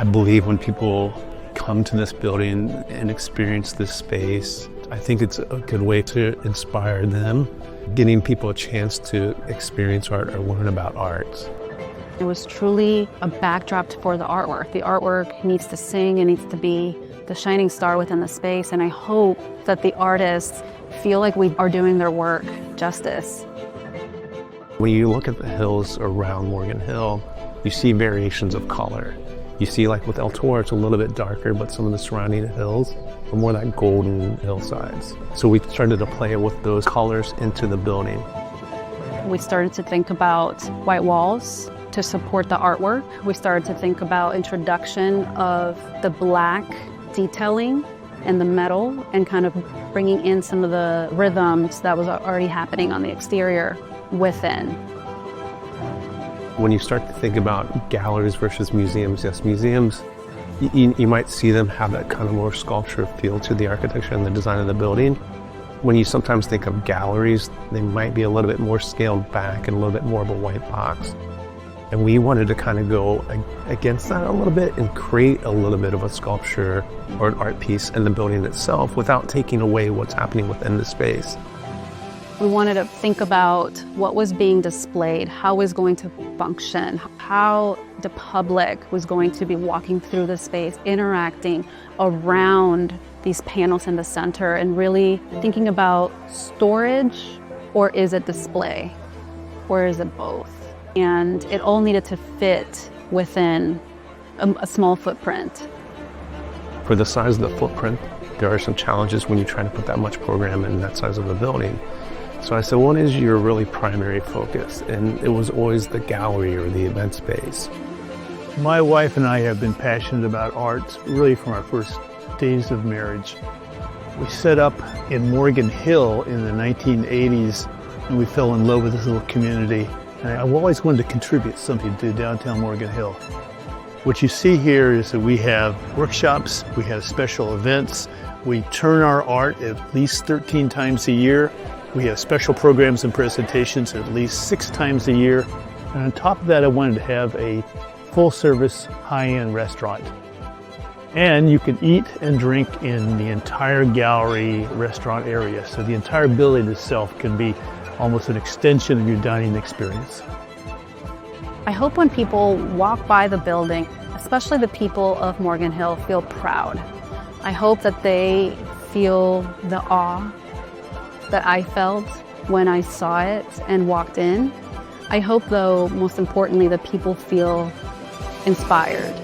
I believe when people come to this building and experience this space, I think it's a good way to inspire them, getting people a chance to experience art or learn about art. It was truly a backdrop for the artwork. The artwork needs to sing, it needs to be the shining star within the space, and I hope that the artists feel like we are doing their work justice. When you look at the hills around Morgan Hill, you see variations of color. You see, like with El Toro, it's a little bit darker, but some of the surrounding hills are more like golden hillsides. So we started to play with those colors into the building. We started to think about white walls to support the artwork. We started to think about introduction of the black detailing and the metal and kind of bringing in some of the rhythms that was already happening on the exterior within. When you start to think about galleries versus museums, yes, museums, you might see them have that kind of more sculpture feel to the architecture and the design of the building. When you sometimes think of galleries, they might be a little bit more scaled back and a little bit more of a white box. And we wanted to kind of go against that a little bit and create a little bit of a sculpture or an art piece in the building itself without taking away what's happening within the space. We wanted to think about what was being displayed, how it was going to function, how the public was going to be walking through the space, interacting around these panels in the center, and really thinking about storage, or is it display, or is it both? And it all needed to fit within a small footprint. For the size of the footprint, there are some challenges when you try to put that much program in that size of a building. So I said, what is your really primary focus? And it was always the gallery or the event space. My wife and I have been passionate about art really from our first days of marriage. We set up in Morgan Hill in the 1980s, and we fell in love with this little community. And I've always wanted to contribute something to downtown Morgan Hill. What you see here is that we have workshops, we have special events, we turn our art at least 13 times a year. We have special programs and presentations at least 6 times a year. And on top of that, I wanted to have a full-service, high-end restaurant. And you can eat and drink in the entire gallery restaurant area. So the entire building itself can be almost an extension of your dining experience. I hope when people walk by the building, especially the people of Morgan Hill, feel proud. I hope that they feel the awe that I felt when I saw it and walked in. I hope, though, most importantly, that people feel inspired.